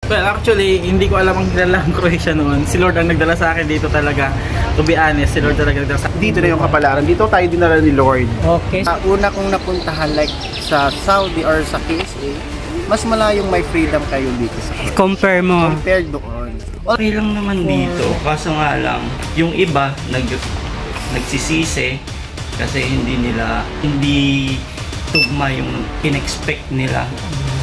Well, actually, hindi ko alam ang kilala ang Croatia noon. Si Lord ang nagdala sa akin dito talaga. To be honest, si Lord talaga nagdala sa akin. Dito na yung kapalaran. Dito tayo dinala ni Lord. Okay. Una kong napuntahan like sa Saudi or sa KSA, mas malayong may freedom kayo dito sa Compare mo. compared doon. Okay lang naman dito. Kaso nga lang, yung iba nagsisisi kasi hindi tugma yung in-expect nila.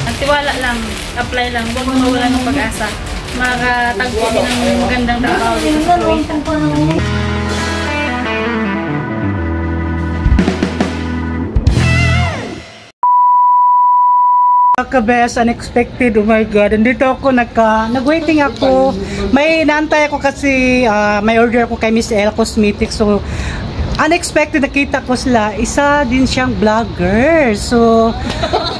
Ang tiwala lang, apply lang, huwag mawala ng pag-asa. Makakatagpo din ng magandang trabaho dito sa Croatia. Best unexpected, oh my god. Andito ako nag-waiting ako. May naantay ako kasi may order ako kay Miss L Cosmetics. So unexpected nakita ko sila. Isa din siyang vlogger. So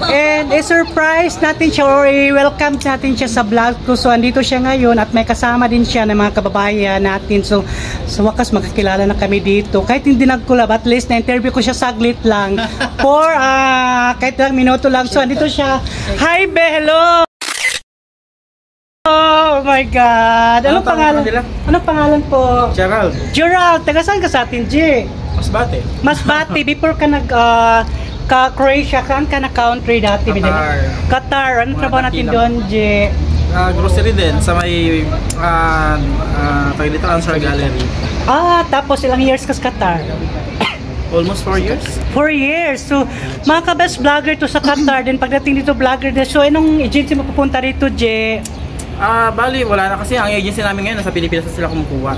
and i-surprise natin siya or i-welcome natin siya sa vlog ko. So andito siya ngayon at may kasama din siya ng mga kababayan natin. So sa wakas magkakilala na kami dito. Kahit hindi nagkulab, at least na-interview ko siya saglit lang. For kahit lang minuto lang. So andito siya. Hi Be, hello! Oh my God! Anong pangalan? Anong pangalan po? Gerald. Gerald, taga saan ka sa atin, G? Masbate. Masbate, before ka Croatia, saan ka na country dati? Qatar. Qatar, ano trabaho natin doon, G? Grocery din sa may tawag dito, Ansar Gallery. Tapos ilang years ka sa Qatar? Almost 4 years. 4 years. So, mga ka-best vlogger to sa Qatar din. Pagdating dito vlogger din. So, anong agency mo pupunta rito, J? Bali, wala na kasi ang agency namin ngayon nasa Pilipinas na sila kumukuha.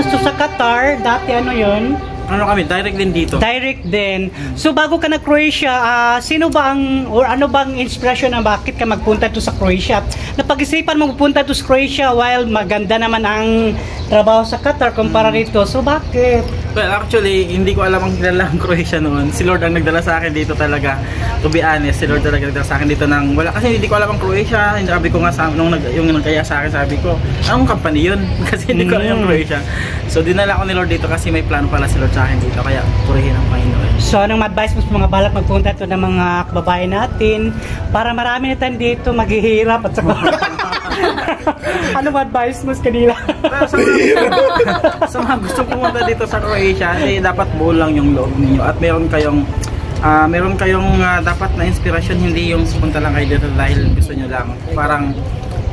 So sa Qatar, dati ano yun? Ano kami, direct din dito. Direct din. So bago ka na Croatia, sino ba ang, or ano bang inspiration na bakit ka magpunta to sa Croatia? Napag-isipan mo magpunta to sa Croatia while maganda naman ang trabaho sa Qatar kumpara rito. So bakit? Well, actually, hindi ko alam ang kilala ang Croatia noon. Si Lord ang nagdala sa akin dito talaga. To be honest, si Lord talaga nagdala sa akin dito ng wala. Kasi hindi ko alam ang Croatia. Sabi ko nga, nung yung nagkaya sa akin, sabi ko, anong company yun? Kasi hindi ko alam yung Croatia. So, dinala ko ni Lord dito kasi may plano pala si Lord sa akin dito. Kaya, purihin ang Panginoon. So, anong advice mo sa mga balak magpunta ito ng mga kababayan natin para marami na tayo dito maghihirap at saka anong advice mo sa kanila? Sa mga gustong pumunta dito sa Croatia, dapat buo lang yung loob ninyo at meron kayong dapat na inspirasyon, hindi yung punta lang kayo dito dahil gusto nyo lang. Parang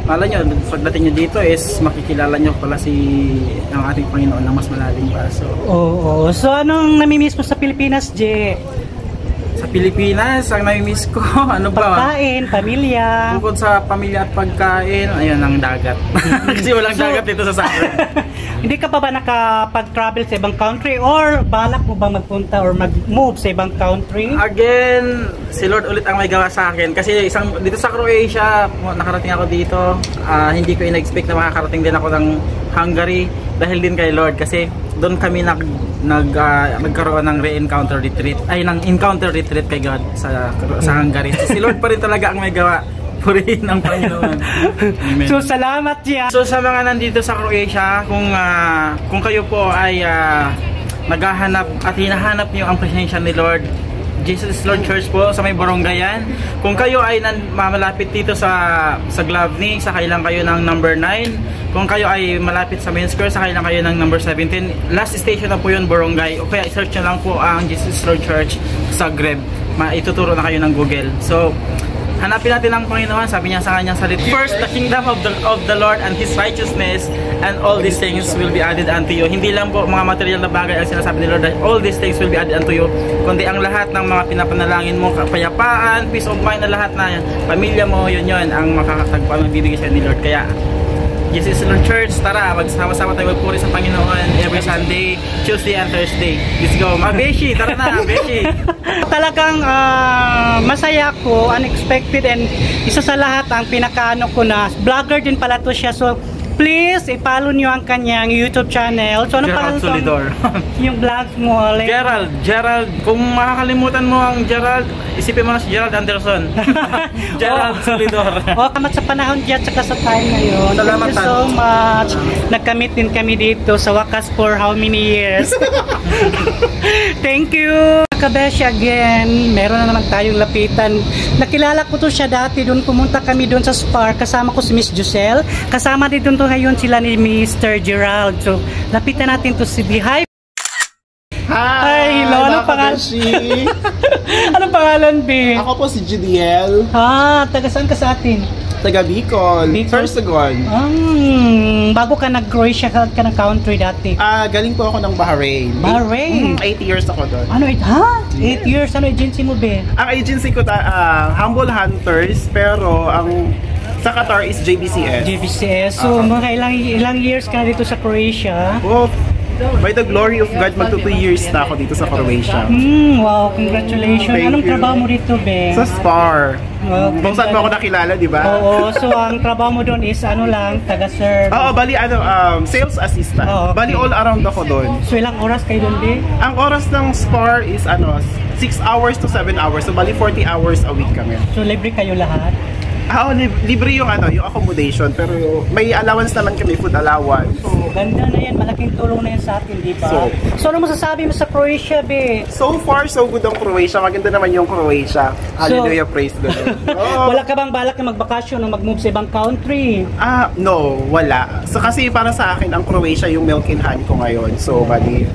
mala nyo, pagdating nyo dito is makikilala nyo pala ang ating Panginoon na mas malalim pa. So, So anong namimiss mo sa Pilipinas, J? Sa Pilipinas, ang namimiss ko, ano ba? Pagkain, pamilya. Bukod sa pamilya at pagkain, ayun ang dagat. Kasi walang dagat dito sa Sacred. Hindi ka pa ba nakapag-travel sa ibang country or balak mo ba magpunta or mag-move sa ibang country? Again, si Lord ulit ang may gawa sa akin. Kasi dito sa Croatia, nakarating ako dito. Hindi ko in-expect na makakarating din ako ng Hungary dahil din kay Lord. Kasi doon kami nagkaroon ng re-encounter retreat. Ay, ng encounter retreat kay God sa Hungary. Si Lord pa rin talaga ang may gawa. Purihin ang Panginoon. Amen. So, salamat niya. So, sa mga nandito sa Croatia, kung kayo po ay naghahanap at hinahanap niyo ang presensya ni Lord, Jesus Lord Church po sa may Borongayan. Kung kayo ay malapit dito sa Glavny, sakay lang kayo ng number 9. Kung kayo ay malapit sa Main Square, sakay lang kayo ng number 17. Last station na po yun, Borongay. O kaya i-search nyo lang po ang Jesus Lord Church Zagreb. Ituturo na kayo ng Google. So, hanapin natin ang Panginoon. Sabi niya sa kanyang salita, first, the kingdom of the Lord and His righteousness, and all these things will be added unto you. Hindi lang po mga material na bagay ang sinasabi ni Lord, all these things will be added unto you, kundi ang lahat ng mga pinapanalangin mo, kapayapaan, peace of mind na lahat na yan, pamilya mo, yun ang makakatagpuan ng bibigay sa ni Lord. Kaya, Jesus Lord Church, tara, magsama-sama tayo magpuri sa Panginoon every Sunday, Tuesday and Thursday. Let's go. Beshi, tara na, Beshi. Talagang masaya ko, unexpected, and isa sa lahat ang pinakaano ko na vlogger din pala to siya. So please i-follow niyo ang kanyang YouTube channel. So ano Gerald Solidor. Yung vlog mo, like, Gerald, kung makakalimutan mo ang Gerald, isipin mo na si Gerald Anderson. Gerald Solidor. Salamat sa panahon diyan saka sa time ngayon. Salamat. Thank you so much. Nagkamit din kami dito sa wakas for how many years. Thank you. kabeshi, again, meron na naman tayong lapitan. Nakilala ko to siya dati, doon pumunta kami doon sa Spar, kasama ko si Miss Giselle. Kasama din doon to ngayon sila ni Mr. Gerald. So, lapitan natin to si Hi! Hi! Hello, anong pangalan? Anong pangalan, B? Ako po si Judiel. Taga saan ka sa atin? Taga Bicol. Sorsogon. Bago ka nag-Croatia ka ng country dati? Galing po ako ng Bahrain. Bahrain? 8 years ako doon. Ano, 8 years? Ano agency mo, be? Ang agency ko, Humble Hunters, pero ang sa Qatar is JBCS. JBCS. So, mga ilang years ka na dito sa Croatia? Oh, by the glory of God, magto 2 years na ako dito sa Croatia. Wow, congratulations. Thank Anong you. trabaho mo dito, be? Sa Spar. Kung saan mo ako nakilala, di ba? Oo, so ang trabaho mo doon is taga-serve. Oo, bali sales assistant. Okay. Bali all around ako doon. So ilang oras kayo doon, be? Ang oras ng Spar is 6 hours to 7 hours. So bali 40 hours a week kami. So libre kayo lahat? Libre yung yung accommodation, pero may allowance naman kami, food allowance. So, ganda na yan, malaking tulong na yan sa atin, di ba? So ano masasabi mo sa Croatia, be? So far, so good ang Croatia. Maganda naman yung Croatia. Hallelujah, praise the Lord. Wala ka bang balak na magbakasyon o mag-move sa ibang country? No, wala. So kasi para sa akin, ang Croatia yung milk in hand ko ngayon. So, bali,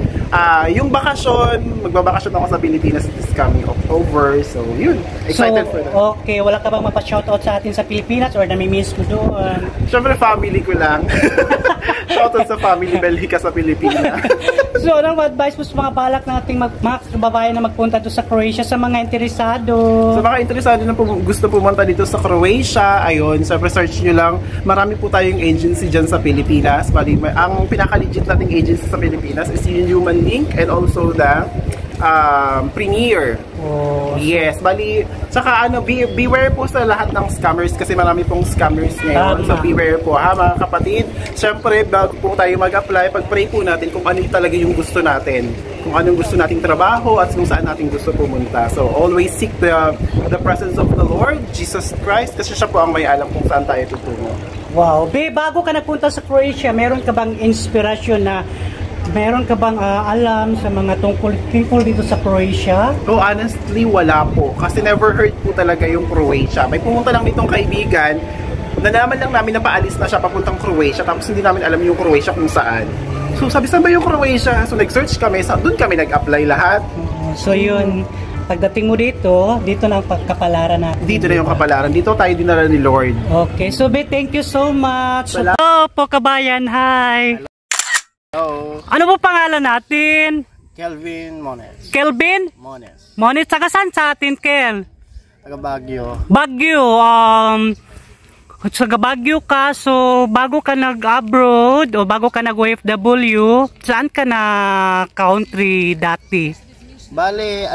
yung bakasyon, magbabakasyon ako sa Pilipinas this coming October. So, yun. Excited for that. Okay, wala ka bang mapa-shoutout sa atin sa Pilipinas or nami-miss mo doon? Siyempre, family ko lang. Shoutout sa family Belgica sa Pilipinas. So, anong advice mo sa mga balak nating mga kababayan na magpunta doon sa Croatia, sa mga interesado? Sa mga interesado na gusto pumunta dito sa Croatia, ayun, siyempre search nyo lang. Marami po tayong agency dyan sa Pilipinas. Bali, ang pinaka-legit nating agency sa Pilipinas is yung Human Link and also the Premier. Yes, bali, saka beware po sa lahat ng scammers kasi marami pong scammers ngayon. So beware po mga kapatid. Siyempre, bago po tayo mag-apply, pag-pray po natin kung ano talaga yung gusto natin. Kung anong gusto nating trabaho at kung saan natin gusto pumunta. So always seek the presence of the Lord, Jesus Christ, kasi siya po ang may alam kung saan tayo tutungo. Wow. Bago ka nagpunta sa Croatia, meron ka bang inspirasyon na meron ka bang alam sa mga tungkol dito sa Croatia? So honestly, wala po. Kasi never heard po talaga yung Croatia. May pumunta lang ditong kaibigan, nalaman lang namin na paalis na siya papuntang Croatia, tapos hindi namin alam yung Croatia kung saan. So sabi, saan ba yung Croatia? So nag-search kami, doon kami nag-apply lahat. So yun, pagdating mo dito na ang pagkapalaran natin. Dito na yung kapalaran. Dito tayo dinala ni Lord. Okay, so be, thank you so much. Hello po kabayan, hi. Hello. Ano po pangalan natin? Kelvin Mones. Kelvin? Mones. Mones, taga saan sa atin, Kel? Taga Baguio. Baguio, taga Baguio ka, so bago ka nag-abroad o bago ka nag-OFW, saan ka na country dati? Bale,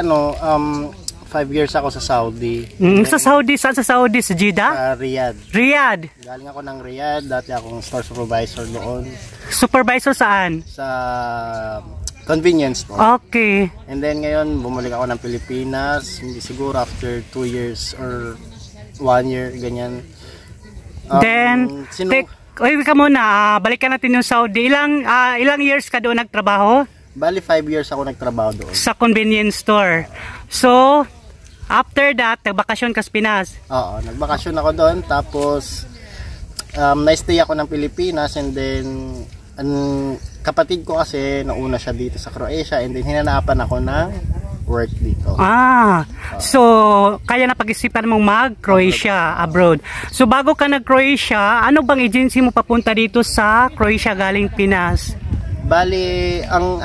5 years ako sa Saudi. Sa Saudi, saan sa Saudi? Sa Jeddah? Riyadh. Riyadh. Galing ako ng Riyadh, dati akong store supervisor doon. Supervisor saan? Sa convenience store. Okay. And then ngayon, bumalik ako ng Pilipinas, hindi siguro after 2 years or 1 year, ganyan. Then, ka muna, balikan natin yung Saudi. Ilang years ka doon nagtrabaho? Bali 5 years ako nagtrabaho doon. Sa convenience store. So, after that, nagbakasyon ka sa Pinas? Oo, nagbakasyon ako doon. Tapos, na-stay ako ng Pilipinas. And then, kapatid ko kasi, nauna siya dito sa Croatia. And then, hinanapan ako ng work dito. So, kaya na pag-isipan mong mag-Croatia abroad. So, bago ka nag-Croatia, ano bang agency mo papunta dito sa Croatia galing Pinas? Bali, ang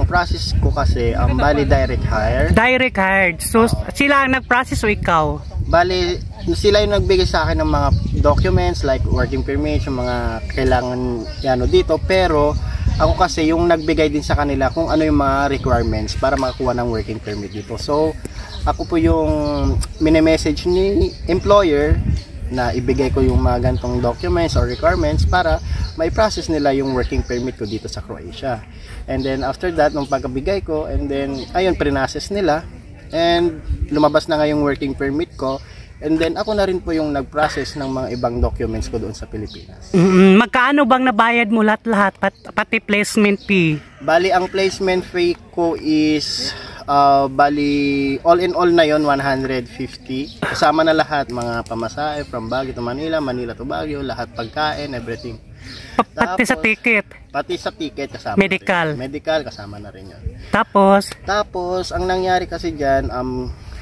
process ko kasi, bali direct hire. Direct hired. So, sila ang nag-process o ikaw? Bali, sila yung nagbigay sa akin ng mga documents like working permit, yung mga kailangan dito. Pero, ako kasi yung nagbigay din sa kanila kung ano yung mga requirements para makakuha ng working permit dito. So, ako po yung mini-message ni employer na ibigay ko yung mga gantong documents or requirements para may process nila yung working permit ko dito sa Croatia. And then after that, nung pagkabigay ko, and then ayun, pre-process nila and lumabas na nga yung working permit ko. And then ako na rin po yung nag-process ng mga ibang documents ko doon sa Pilipinas. Magkano bang nabayad mo lahat-lahat pati placement fee? Bali, ang placement fee ko is Bali, all in all na yon 150. Kasama na lahat, mga pamasahe from Baguio to Manila, Manila to Baguio, lahat pagkain, everything. Pati sa ticket. Pati sa ticket kasama. Medical. Medical kasama na rin yun. Tapos, Ang nangyari kasi dyan,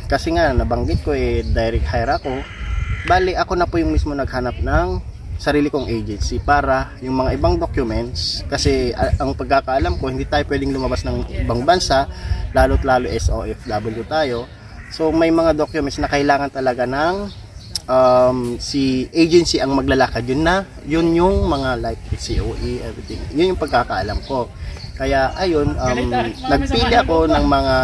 kasi nga nabanggit ko direct hire ako. Bali, ako na po yung mismo naghanap ng sarili kong agency para yung mga ibang documents, kasi ang pagkakaalam ko hindi tayo pwedeng lumabas ng ibang bansa, lalo SOFW tayo. So may mga documents na kailangan talaga ng si agency ang maglalakad, yun yung mga like COE, everything. Yun yung pagkakaalam ko. Kaya ayun, nagpili ako ng mga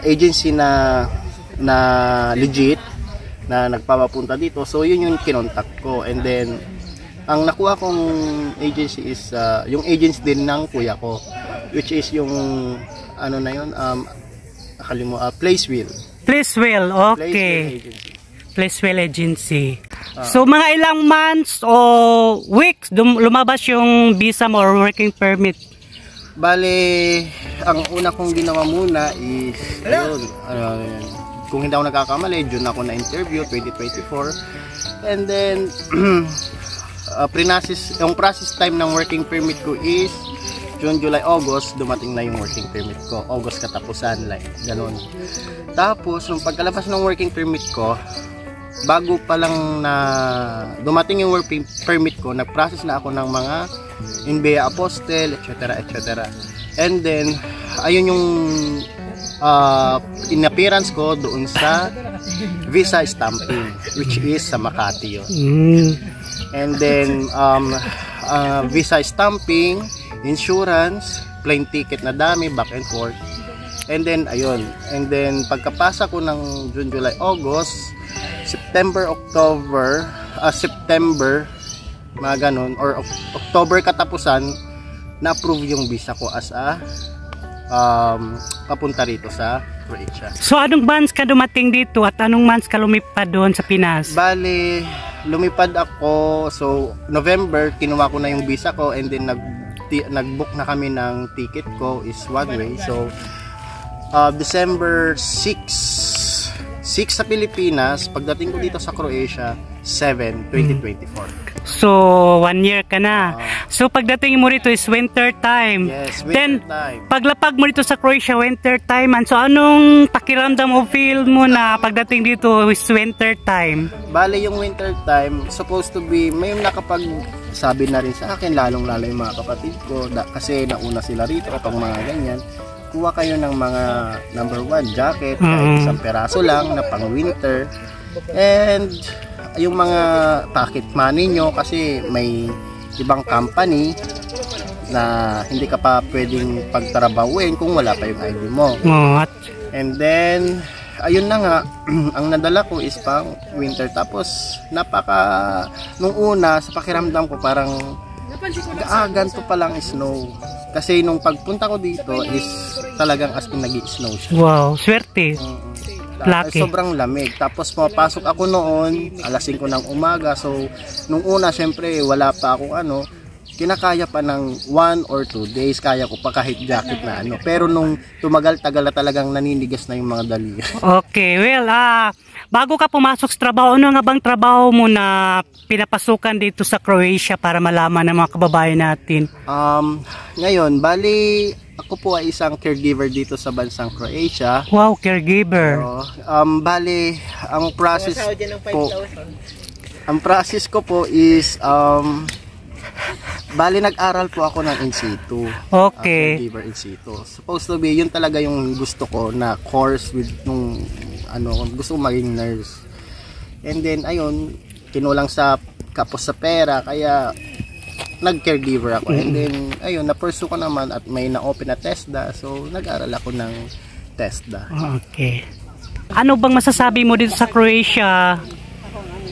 agency na legit, na nagpapapunta dito. So yun yung kinontak ko, and then ang nakuha kong agency is yung agency din ng kuya ko, which is yung ano na yun, Placewell, okay. Placewell Agency. So mga ilang months o weeks lumabas yung visa mo or working permit? Bale, ang una kong ginawa muna is ayun, kung hindi ako nagkakamali, June ako na interview 2024, and then yung process time ng working permit ko is June, July, August. Dumating na yung working permit ko, August katapusan, like ganun. Tapos nung pagkalabas ng working permit ko, bago pa lang na dumating yung working permit ko, nag-process na ako ng mga NBA Apostle, etc. And then ayun yung in appearance ko doon sa visa stamping, which is sa Makati yun. And then visa stamping, insurance, plane ticket na dami, back and forth. And then ayun, and then pagkapasa ko ng June, July, August, September, October, mga ganun, or October katapusan, na-approve yung visa ko as a papunta rito sa Croatia. So anong months ka dumating dito at anong months ka lumipad doon sa Pinas? Bale, lumipad ako, so November kinuha ko na yung visa ko, and then nag-book na kami ng ticket ko is one way. So December 6 sa Pilipinas, pagdating ko dito sa Croatia 7, 2024. So 1 year ka na. So pagdating mo rito is winter time. Yes, winter Then time. paglapag mo dito sa Croatia winter time. So anong pakiramdam o feel mo na pagdating dito is winter time? Bale, yung winter time supposed to be, may nakapagsabi na rin sa akin, lalong-lalo yung mga kapatid ko, kasi nauna sila rito kapag mga ganyan, kuha kayo ng mga number 1 jacket, kahit isang peraso lang na pang winter, and yung mga pocket money nyo, kasi may ibang company na hindi ka pa pwedeng pagtrabahuin kung wala pa yung ID mo. And then ayun na nga, ang nadala ko is pang winter. Tapos nung una sa pakiramdam ko parang ganito pa lang snow, kasi nung pagpunta ko dito is talagang as in nag-i-snow siya. Wow, swerte. Lucky. Sobrang lamig. Tapos pumapasok ako noon alas 5 ng umaga. So nung una syempre wala pa akong kinakaya pa ng 1 or 2 days, kaya ko pa kahit jacket na pero nung tumagal-tagal na talagang naninigas na yung mga dali. Okay, well, bago ka pumasok sa trabaho, ano nga bang trabaho mo na pinapasukan dito sa Croatia para malaman ng mga kababayan natin? Ngayon, bali ako po ay isang caregiver dito sa bansang Croatia. Wow, caregiver. Bali, ang process ko po is bali nag-aral po ako ng in-situ. Okay. Caregiver in-situ. Supposed to be, yun talaga yung gusto ko na course with gusto ko maging nurse. And then ayun, kinulang sa kapos sa pera, kaya nag-caregiver ako. And then ayun, na-pursue ko naman at may na-open na TESDA, so nag-aral ako ng TESDA. Okay. Ano bang masasabi mo dito sa Croatia?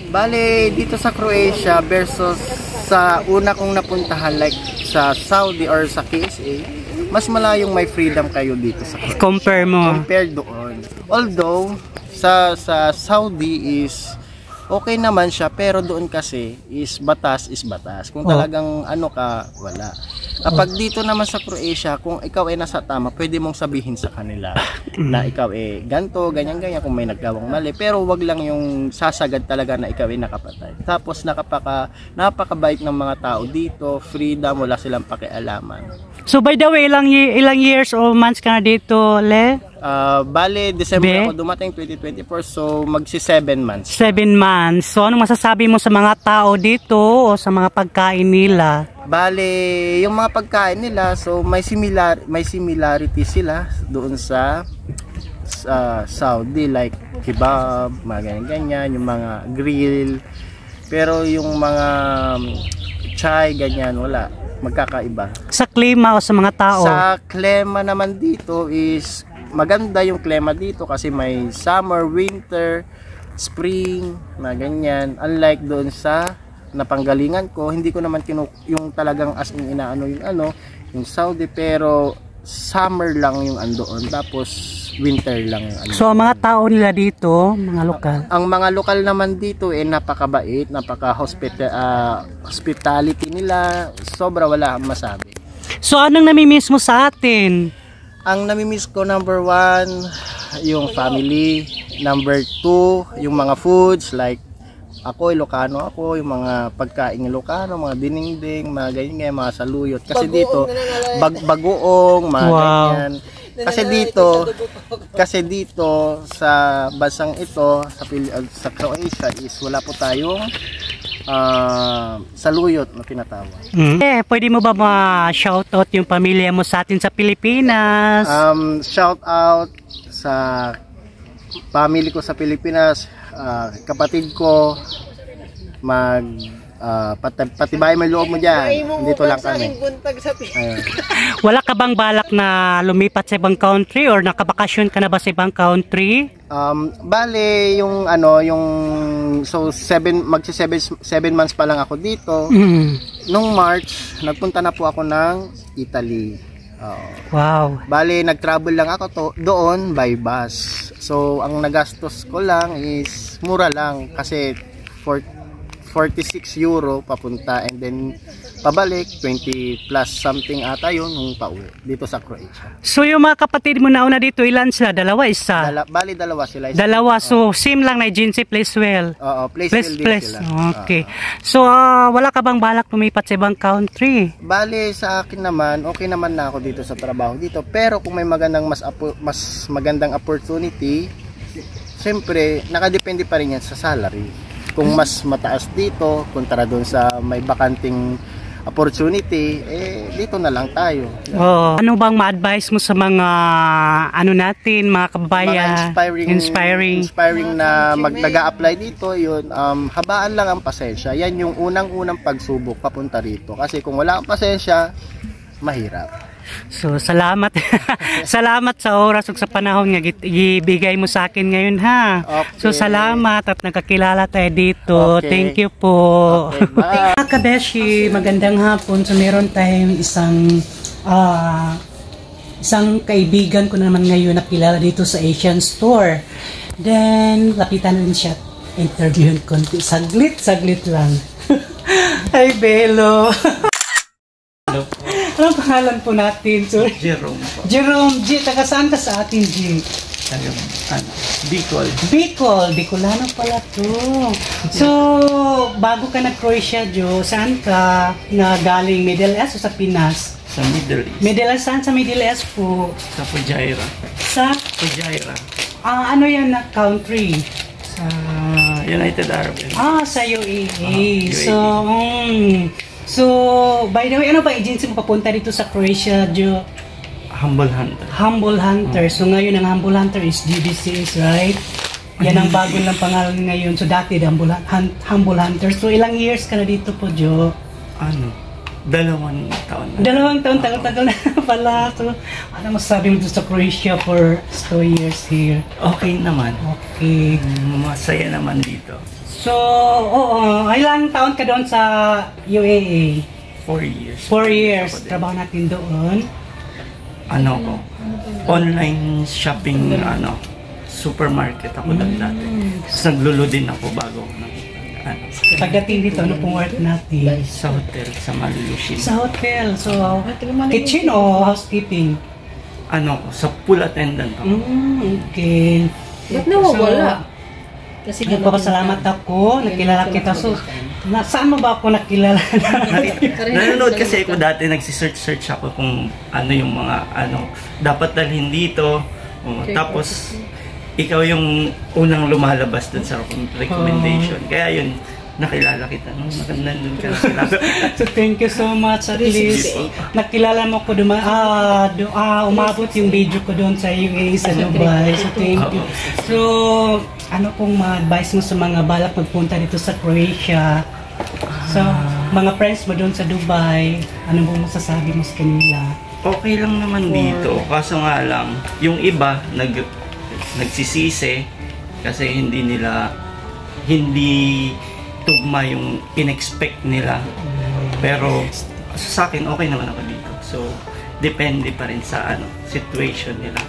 Bale, dito sa Croatia versus sa una kong napuntahan like sa Saudi or sa KSA, mas malayong may freedom kayo dito sa Croatia. Compare mo. Compare doon. Although sa Saudi is okay naman siya, pero doon kasi is batas. Kung talagang wala. Kapag dito naman sa Croatia, kung ikaw ay nasa tama, pwede mong sabihin sa kanila na ikaw ay ganto, ganyan-ganyan kung may nagawang mali. Pero wag lang yung sasagad talaga na ikaw ay nakapatay. Tapos napakabait ng mga tao dito, freedom, wala silang pakialaman. So by the way, ilang years or months ka na dito, Le? Bale, December ako dumating 2024, so magsi 7 months. 7 months. So anong masasabi mo sa mga tao dito o sa mga pagkain nila? Bale, yung mga pagkain nila, so may similarity sila doon sa Saudi, like kebab, mga ganyan, yung mga grill. Pero yung mga chai, ganyan, wala. Magkakaiba. Sa klima o sa mga tao? Sa klima naman dito is maganda yung klima dito kasi may summer, winter, spring, mga ganyan. Unlike doon sa napanggalingan ko, hindi ko naman yung talagang as in inaano yung Saudi, pero summer lang yung andoon, tapos winter lang yung andoon. So ang mga tao nila dito, mga lokal? Ang mga lokal naman dito napakabait, hospitality nila, sobra, wala akong masabi. So anong namimiss mo sa atin? Ang namimiss ko, number 1, yung family. Number 2, yung mga foods, like ako, Ilocano ako, yung mga pagkain Ilocano, mga dinengdeng, mga ganyan, mga saluyot. Kasi dito, bagoong, mga ganyan. Kasi dito sa bansang ito, sa Croatia is wala po tayong saluyot na tinatawag. Pwede mo ba ma-shoutout yung pamilya mo sa atin sa Pilipinas? Shoutout sa family ko sa Pilipinas, kapatid ko, patibay mo yung loob mo dyan. Dito lang kami. Ayun. Wala ka bang balak na lumipat sa ibang country or nakabakasyon ka na ba sa ibang country? Bale, magsi 7 months pa lang ako dito. Nung March, nagpunta na po ako ng Italy. Wow. Bale, nag-travel lang ako doon by bus. So, ang nagastos ko lang is mura lang kasi 46 euro papunta, and then pabalik 20 plus something ata yun nung pauwi dito sa Croatia. So yung mga kapatid mo nauna dito, ilan sila? Dalawa, isa? Bali dalawa sila. Dalawa, so same lang na agency, Placewell. Oo, Placewell din sila. Okay. So wala ka bang balak lumipat sa ibang country? Bali sa akin naman, okay naman na ako dito sa trabaho dito, pero kung may magandang mas magandang opportunity, siyempre nakadepende pa rin yan sa salary. Kung mas mataas dito kontra doon sa may bakanting opportunity, dito na lang tayo. Ano bang ma-advise mo sa mga mga kababayan? Mga inspiring na nag-a-apply dito, yun, habaan lang ang pasensya. Yan yung unang-unang pagsubok papunta rito. Kasi kung wala kang pasensya, mahirap. So salamat. Salamat sa oras ug sa panahon nga ibigay mo sa akin ngayon, ha. Okay. So salamat at nagkakilala tayo dito. Okay. Thank you po. Okay, bye. Mga kabeshi, magandang hapon. So meron tayong isang kaibigan ko naman ngayon nakilala dito sa Asian Store. Then lapitan rin siya, interviewin konti. Saglit lang. Hi Belo. Hello po. Anong pangalan po natin? Sorry. Jerome po. Jerome, taga saan ka sa atin, G? Bicol. Bicolano pala to. So, bago ka nag-Croatia, Jo, saan ka na galing? Middle East o sa Pinas? Sa Middle East. Middle East, saan sa Middle East po? Sa Fujairah. Sa? Fujairah. Ano yan na country? Sa United Arab Emirates. Sa UAE. UAE. So, by the way, ano ba agency mo papunta dito sa Croatia, Jo? Humble Hunter. Humble Hunter. So ngayon ang Humble Hunter is GBCs, right? Yan ang bago lang pangalan ngayon. So dati Humble Hunter. So ilang years ka na dito po, Jo? 2 taon na. 2 taon, tagal na pala. So ano masasabi mo dito sa Croatia for 2 years here? Okay naman. Okay. Masaya naman dito. So, ilang taon ka doon sa UAE? 4 years. 4 years. Trabaho natin doon. Online shopping, supermarket ako dati. Naglululo din ako bago. Pagdating dito, ano pong work natin? Sa hotel, sa Malulushin. Sa hotel. So, kitchen o housekeeping? Sa pool attendant ako. Okay. Ba't nawawala? Kasi Nagpapasalamat ako, nakilala kita. So, saan mo ba ako nakilala? Nanonood kasi ako dati, nagsisearch ako kung ano yung mga dapat dalhin dito. Tapos, ikaw yung unang lumalabas dun sa recommendation. Kaya yun, nakilala kita. Nandun ka sila. So, thank you so much. At least, nakilala mo ko umabot yung video ko doon sa UAE, sa Dubai. So, thank you. So, ano pong ma-advise mo sa mga balak magpunta dito sa Croatia? So, mga friends mo doon sa Dubai, ano pong masasabi mo sa kanila? Okay lang naman dito. Kaso nga lang, yung iba, nagsisisi kasi hindi tugma yung in-expect nila. Pero sa akin okay naman ako dito. So depende pa rin sa situation nila.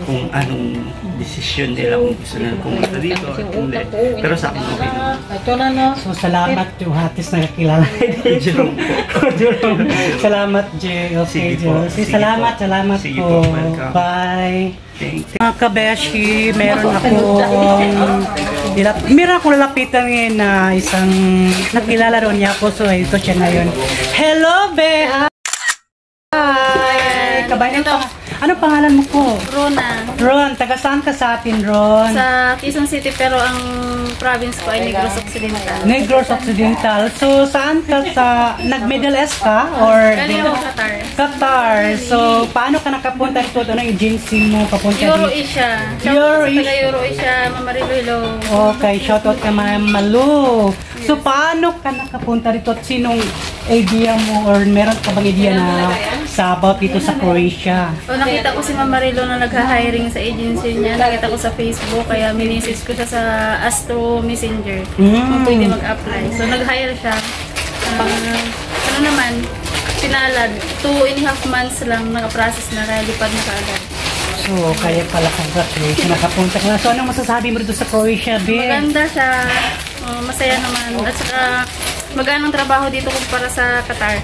Kung anong desisyon nila, kung gusto nila pumunta dito at hindi. Pero sa akin okay naman. So salamat yung hatis na kakilala. Jerome po. Salamat Jay. Okay, Jay. Salamat Sige po. Welcome. Bye. Thank you. Mga kabeshi, meron akong lalapitan ngayon na isang nakilala ron niya ako. So ito siya na yun. Hello, Be! Hi! Kabayan ito. Ano pangalan mo po? Rona. Ron, taga saan ka sa atin, Ron? Sa Quezon City, pero ang province ko ay Negros Occidental. Negros Occidental. So, saan ka nag-Middle East ka? Or Galing ako Qatar. Qatar. So, paano ka nakapunta dito? Anong agency mo papunta dito? Euro-Asia. Taga Euro-Asia, Mamarilo, hello. Okay, shoutout ka Malu. So, paano ka nakapunta dito? At sinong idea mo or meron ka bang idea na sa about dito sa Croatia? Nakita ko si Mamarilo na nagha-hiring sa agency niya. Nakita ko sa Facebook, kaya minisis ko siya sa Astro Messenger. Kung pwede mag-apply. So, nag-hire siya. Pinalad. 2.5 months lang naka-process na, kaya lipad na kaagad. So, kaya pala congratulations, nakapunta ka na. So, anong masasabi mo dito sa Croatia, Be? Maganda siya. Masaya naman. At saka, maganang trabaho dito kumpara sa Qatar.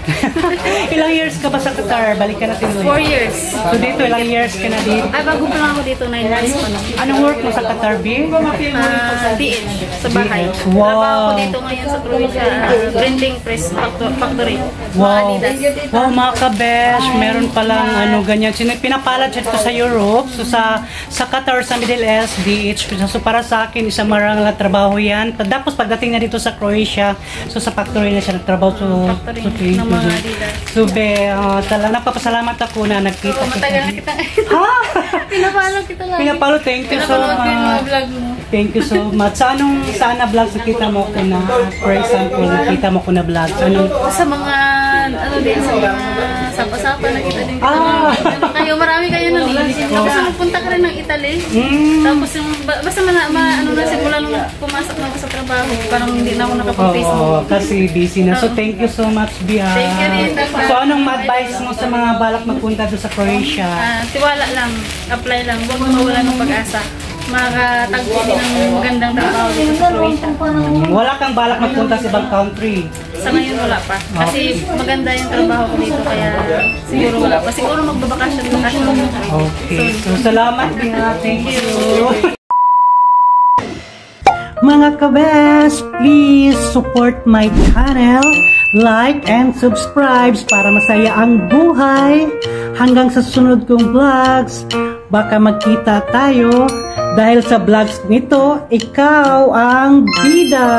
Ilang years ka ba sa Qatar? Balikan natin ulit. 4 years. So, dito, ilang years ka na dito? Ay, bago pa lang ako dito, 9 months pa lang. Anong work mo sa Qatar, Be? DH, sa bahay. Wow. Trabaho ko dito ngayon sa Croatia, printing press factory. Wow. Adidas. Wow, mga kabesh, meron palang ganyan. Pinapalad siya ko sa Europe. So, sa Qatar, sa Middle East, DH. So, para sa akin, isang marangal na trabaho yan. Tapos, pagdating na dito sa Croatia, so, sa factory na siya nagtrabaho. Factory ng mga Adidas. So, Be, talagang napapasalamat ako na nagkita So, matagal na kita. Pinapalo kita lang. Pinapalo, thank you so Pinapanood ko yung mga much. vlog mo. Thank you so much. Saan na vlogs nakita mo ko na, for example, nakita mo ko na vlogs? Sa mga, sa mga sapa-sapa, nakita din kita. Marami kayo nun eh. Tapos nagpunta ka rin ng Italy. Tapos yung, basta simula nung pumasok na ako sa trabaho, parang hindi na ako nakapag-Facebook. Kasi busy na. So, thank you so much, Bia. Thank you rin. So, anong advice mo sa mga balak magpunta doon sa Croatia? Tiwala lang, apply lang, huwag mawala ng pag-asa. Makatagpo din ng magandang trabaho dito sa Croatia. Wala kang balak magpunta sa ibang country? Sa ngayon wala pa. Kasi maganda yung trabaho ko dito, kaya siguro wala pa. Siguro magbabakasyon ako dito. Okay. So, salamat Bia. Thank you. Mga kabes, please support my channel, like and subscribe para masaya ang buhay. Hanggang sa sunod kong vlogs, baka magkita tayo dahil sa vlogs nito, ikaw ang bida.